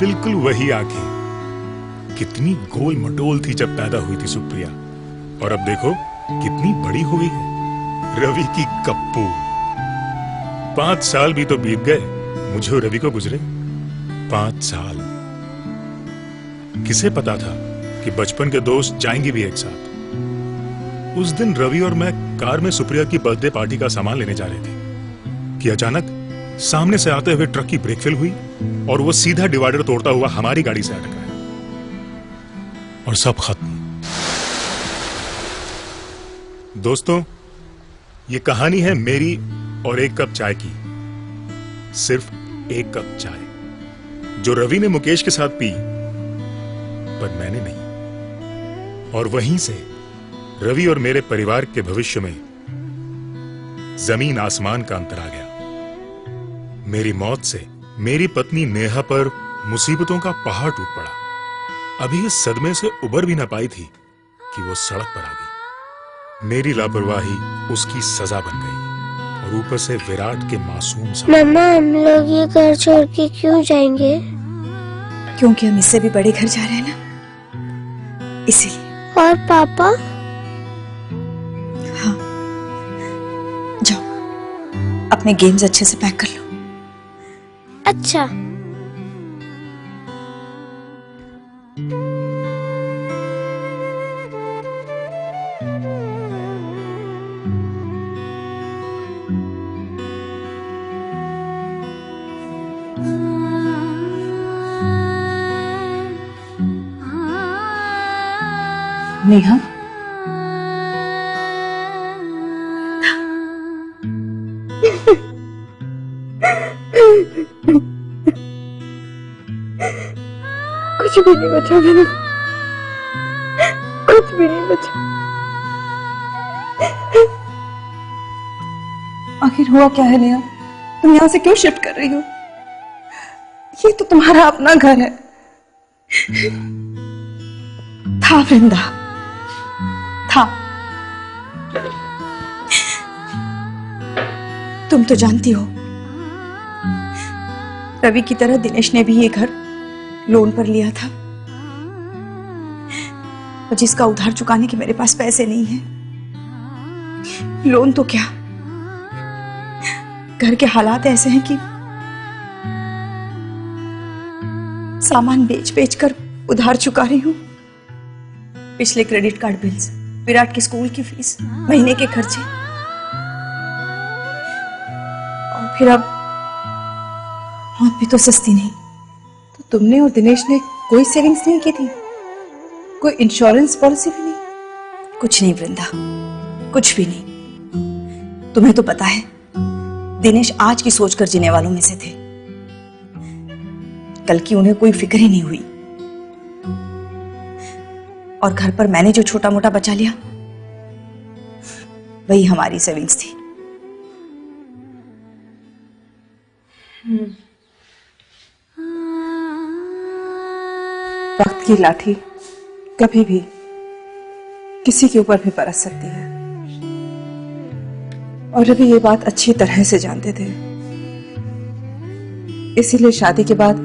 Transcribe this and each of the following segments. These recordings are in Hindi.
बिल्कुल वही आंखें। कितनी गोल मटोल थी जब पैदा हुई थी सुप्रिया, और अब देखो कितनी बड़ी हो गई है। रवि की कप्पू। 5 साल भी तो बीत गए मुझे और रवि को गुजरे। 5 साल। किसे पता था कि बचपन के दोस्त जाएंगे भी एक साथ। उस दिन रवि और मैं कार में सुप्रिया की बर्थडे पार्टी का सामान लेने जा रहे थे कि अचानक सामने से आते हुए ट्रक की ब्रेक फेल हुई और वो सीधा डिवाइडर तोड़ता हुआ हमारी गाड़ी से अटका और सब खत्म। दोस्तों, ये कहानी है मेरी और एक कप चाय की। सिर्फ एक कप चाय जो रवि ने मुकेश के साथ पी, पर मैंने नहीं। और वहीं से रवि और मेरे परिवार के भविष्य में जमीन आसमान का अंतर आ गया। मेरी मौत से मेरी पत्नी नेहा पर मुसीबतों का पहाड़ टूट पड़ा। अभी इस सदमे से उबर भी ना पाई थी कि वो सड़क पर आ गई। मेरी लापरवाही उसकी सजा बन गई और ऊपर से विराट के मासूम सा। मम्मा, हम लोग ये घर छोड़ के क्यों जाएंगे? क्योंकि हम इससे भी बड़े घर जा रहे हैं ना, इसीलिए। और पापा? हाँ, जाओ अपने गेम्स अच्छे से पैक कर लो। अच्छा। नेहा, कुछ भी नहीं बचा मैंने, कुछ भी नहीं बचा। आखिर हुआ क्या है नेहा? तुम यहाँ से क्यों शिफ्ट कर रही हो? ये तो तुम्हारा अपना घर है। था वृंदा, था। तुम तो जानती हो, रवि की तरह दिनेश ने भी ये घर लोन पर लिया था, और जिसका उधार चुकाने के मेरे पास पैसे नहीं है। लोन तो क्या, घर के हालात ऐसे हैं कि सामान बेच बेच कर उधार चुका रही हूं। पिछले क्रेडिट कार्ड बिल्स, विराट की स्कूल की फीस, महीने के खर्चे, और फिर अब मौत भी तो सस्ती नहीं। तो तुमने और दिनेश ने कोई सेविंग्स नहीं की थी? कोई इंश्योरेंस पॉलिसी भी नहीं? कुछ नहीं वृंदा, कुछ भी नहीं। तुम्हें तो पता है दिनेश आज की सोचकर जीने वालों में से थे। कल की उन्हें कोई फिक्र ही नहीं हुई। और घर पर मैंने जो छोटा मोटा बचा लिया, वही हमारी सेविंग्स थी। वक्त की लाठी कभी भी किसी के ऊपर भी बरस सकती है, और रवि ये बात अच्छी तरह से जानते थे। इसीलिए शादी के बाद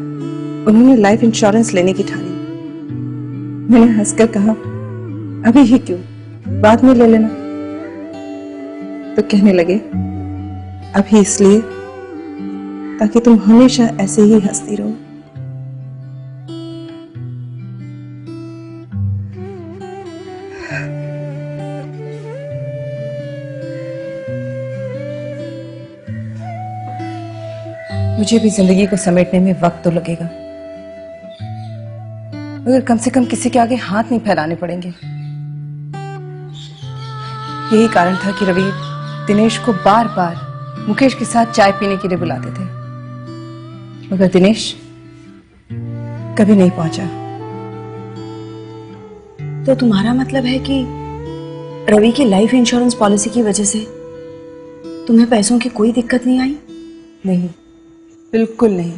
उन्होंने लाइफ इंश्योरेंस लेने की ठानी। मैंने हंसकर कहा, अभी ही क्यों, बाद में ले लेना। तो कहने लगे, अभी इसलिए ताकि तुम हमेशा ऐसे ही हंसती रहो। मुझे भी जिंदगी को समेटने में वक्त तो लगेगा, मगर कम से कम किसी के आगे हाथ नहीं फैलाने पड़ेंगे। यही कारण था कि रवि दिनेश को बार बार मुकेश के साथ चाय पीने के लिए बुलाते थे, मगर दिनेश कभी नहीं पहुंचा। तो तुम्हारा मतलब है कि रवि की लाइफ इंश्योरेंस पॉलिसी की वजह से तुम्हें पैसों की कोई दिक्कत नहीं आई? नहीं, बिल्कुल नहीं।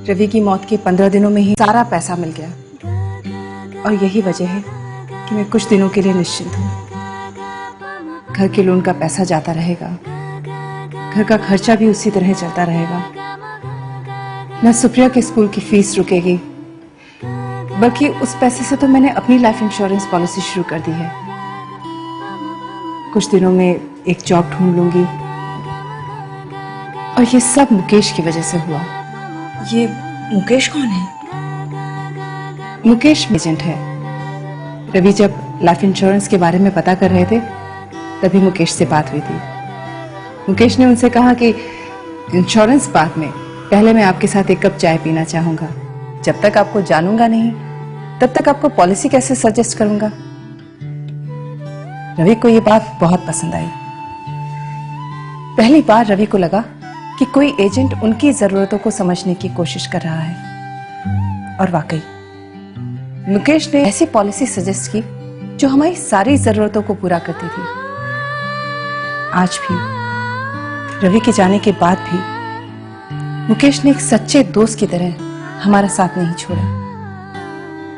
रवि की मौत के 15 दिनों में ही सारा पैसा मिल गया, और यही वजह है कि मैं कुछ दिनों के लिए निश्चिंत हूँ। घर के लोन का पैसा जाता रहेगा, घर का खर्चा भी उसी तरह चलता रहेगा। न सुप्रिया के स्कूल की फीस रुकेगी, बल्कि उस पैसे से तो मैंने अपनी लाइफ इंश्योरेंस पॉलिसी शुरू कर दी है। कुछ दिनों में एक जॉब ढूंढ लूंगी, और ये सब मुकेश की वजह से हुआ। ये मुकेश कौन है? मुकेश एजेंट है। रवि जब लाइफ इंश्योरेंस के बारे में पता कर रहे थे, तभी मुकेश से बात हुई थी। मुकेश ने उनसे कहा कि इंश्योरेंस बाद में, पहले मैं आपके साथ एक कप चाय पीना चाहूंगा। जब तक आपको जानूंगा नहीं, तब तक आपको पॉलिसी कैसे सजेस्ट करूंगा। रवि को ये बात बहुत पसंद आई। पहली बार रवि को लगा कि कोई एजेंट उनकी जरूरतों को समझने की कोशिश कर रहा है। और वाकई मुकेश ने ऐसी पॉलिसी सजेस्ट की जो हमारी सारी जरूरतों को पूरा करती थी। आज भी, रवि के जाने के बाद भी, मुकेश ने एक सच्चे दोस्त की तरह हमारा साथ नहीं छोड़ा।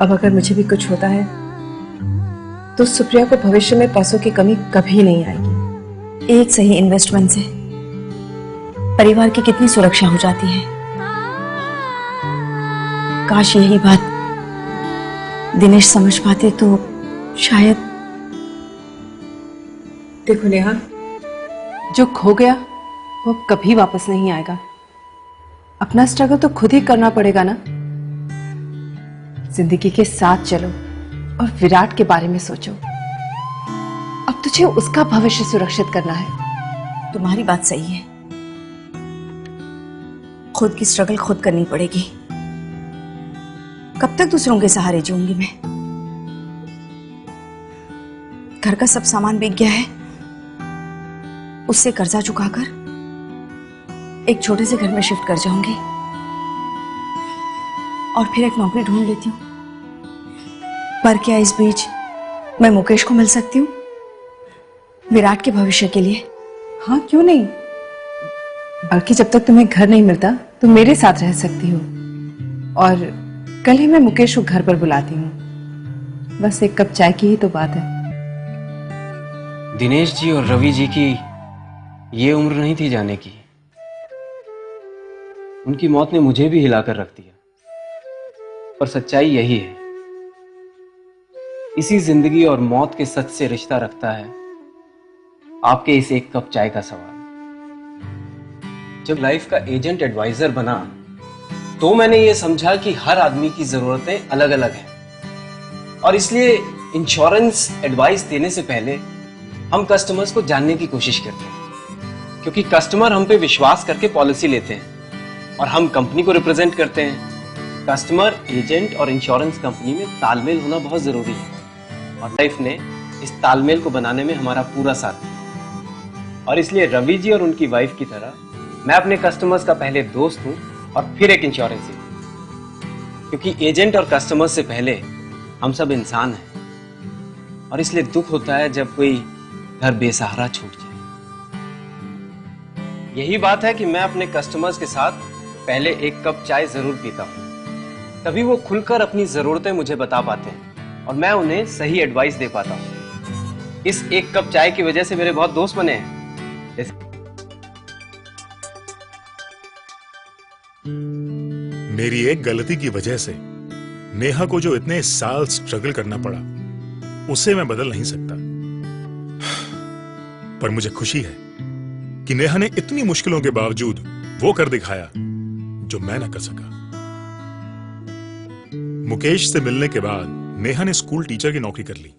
अब अगर मुझे भी कुछ होता है, तो सुप्रिया को भविष्य में पैसों की कमी कभी नहीं आएगी। एक सही इन्वेस्टमेंट से परिवार की कितनी सुरक्षा हो जाती है। काश यही बात दिनेश समझ पाते तो शायद। देखो नेहा, जो खो गया वो कभी वापस नहीं आएगा। अपना स्ट्रगल तो खुद ही करना पड़ेगा ना। जिंदगी के साथ चलो और विराट के बारे में सोचो। अब तुझे उसका भविष्य सुरक्षित करना है। तुम्हारी बात सही है, खुद की स्ट्रगल खुद करनी पड़ेगी। कब तक दूसरों के सहारे जीऊंगी मैं? घर का सब सामान बिक गया है, उससे कर्जा चुकाकर एक छोटे से घर में शिफ्ट कर जाऊंगी और फिर एक नौकरी ढूंढ लेती हूँ। पर क्या इस बीच मैं मुकेश को मिल सकती हूँ विराट के भविष्य के लिए? हाँ, क्यों नहीं। बल्कि जब तक तुम्हें घर नहीं मिलता, तुम मेरे साथ रह सकती हो। और कल ही मैं मुकेश को घर पर बुलाती हूँ। बस एक कप चाय की ही तो बात है। दिनेश जी और रवि जी की ये उम्र नहीं थी जाने की। उनकी मौत ने मुझे भी हिलाकर रख दिया। पर सच्चाई यही है, इसी जिंदगी और मौत के सच से रिश्ता रखता है आपके इस एक कप चाय का सवाल। जब लाइफ का एजेंट एडवाइजर बना, तो मैंने ये समझा कि हर आदमी की जरूरतें अलग अलग हैं, और इसलिए इंश्योरेंस एडवाइस देने से पहले हम कस्टमर्स को जानने की कोशिश करते हैं, क्योंकि कस्टमर हम पे विश्वास करके पॉलिसी लेते हैं और हम कंपनी को रिप्रेजेंट करते हैं। कस्टमर, एजेंट और इंश्योरेंस कंपनी में तालमेल होना बहुत जरूरी है, और लाइफ ने इस तालमेल को बनाने में हमारा पूरा साथ दिया। और इसलिए रवि जी और उनकी वाइफ की तरह मैं अपने कस्टमर्स का पहले दोस्त हूं और फिर एक इंश्योरेंस एजेंट, क्योंकि एजेंट और कस्टमर से पहले हम सब इंसान हैं, और इसलिए दुख होता है जब कोई घर बेसहारा छूट जाए। यही बात है कि मैं अपने कस्टमर्स के साथ पहले एक कप चाय जरूर पीता हूं, तभी वो खुलकर अपनी जरूरतें मुझे बता पाते हैं और मैं उन्हें सही एडवाइस दे पाता हूं। इस एक कप चाय की वजह से मेरे बहुत दोस्त बने हैं। मेरी एक गलती की वजह से नेहा को जो इतने साल स्ट्रगल करना पड़ा, उसे मैं बदल नहीं सकता। पर मुझे खुशी है कि नेहा ने इतनी मुश्किलों के बावजूद वो कर दिखाया जो मैं ना कर सका। मुकेश से मिलने के बाद नेहा ने स्कूल टीचर की नौकरी कर ली।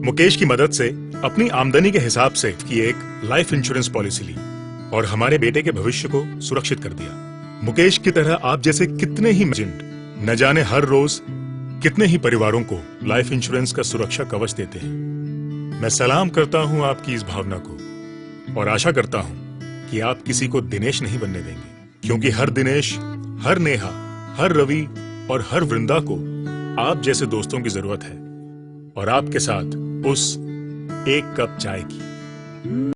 मुकेश की मदद से अपनी आमदनी के हिसाब से की एक लाइफ इंश्योरेंस पॉलिसी ली और हमारे बेटे के भविष्य को सुरक्षित कर दिया। मुकेश की तरह आप जैसे कितने ही एजेंट न जाने हर रोज कितने ही परिवारों को लाइफ इंश्योरेंस का सुरक्षा कवच देते हैं। मैं सलाम करता हूं आपकी इस भावना को और आशा करता हूं कि आप किसी को दिनेश नहीं बनने देंगे, क्योंकि हर दिनेश, हर नेहा, हर रवि और हर वृंदा को आप जैसे दोस्तों की जरूरत है, और आपके साथ उस एक कप चाय की।